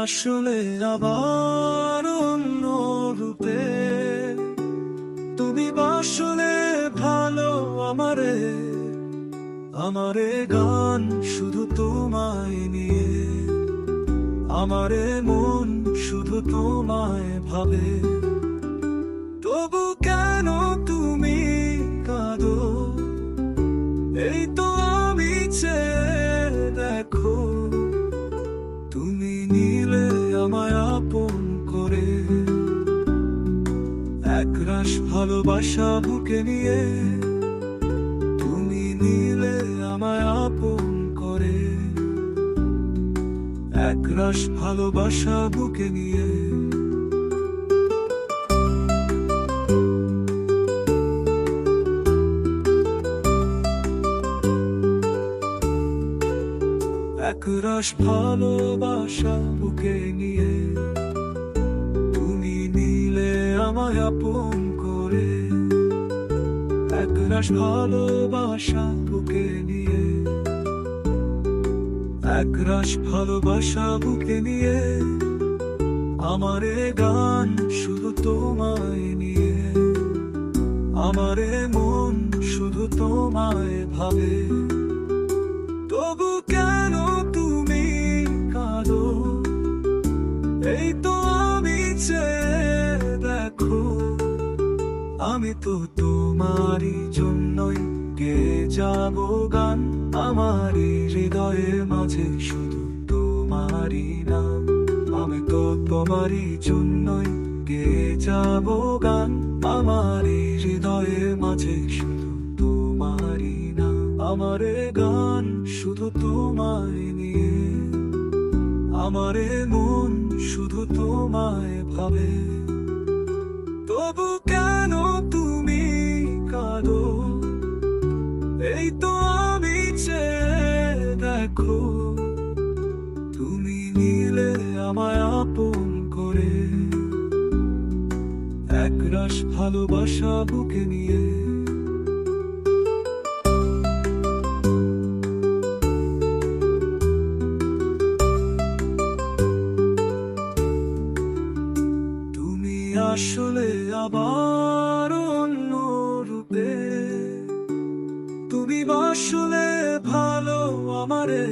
আসলে আবার অন্য রূপে, তুমি আসলে ভালো আমারে। আমারে গান শুধু তোমায় নিয়ে, আমারে মন শুধু তোমায় ভাবে। তবু কেন তুমি কাঁদো, এই তো আমি চেয়ে দেখো। তুমি নিলে আমায় আপন করে, একরাশ ভালোবাসা বুকে নিয়ে। তুমি নিলে আমায় আপন করে, একরাশ ভালোবাসা বুকে নিয়ে। একরাশ ভালোবাসা বুকে নিয়ে, তুমি নিলে আমায় আপন করে। একরাশ ভালোবাসা বুকে নিয়ে, একরাশ ভালোবাসা বুকে নিয়ে। আমারে গান শুধু তোমায় নিয়ে, আমারে মন শুধু তোমায় ভাবে। তবু কেন তুমি কাঁদো, এই তো আমি চেয়ে দেখো। আমি তো তোমারই জন্যই গেয়ে যাব গান, আমারই হৃদয়ের মাঝে শুধু তোমারই নাম। আমি তো তোমারই জন্যই গেয়ে যাব গান, আমারই হৃদয়ের মাঝে শুধু তোমারই নাম। আমারে গান শুধু তোমায় নিয়ে, আমারে মন শুধু তোমায় ভাবে। তবু কেন তুমি কাঁদো, এই তো আমি চেয়ে দেখো। তুমি নিলে আমায় আপন করে, একরাশ ভালোবাসা বুকে নিয়ে। তুমি আসলে আবার অন্য রূপে, তুমি আসলে ভালো আমারে।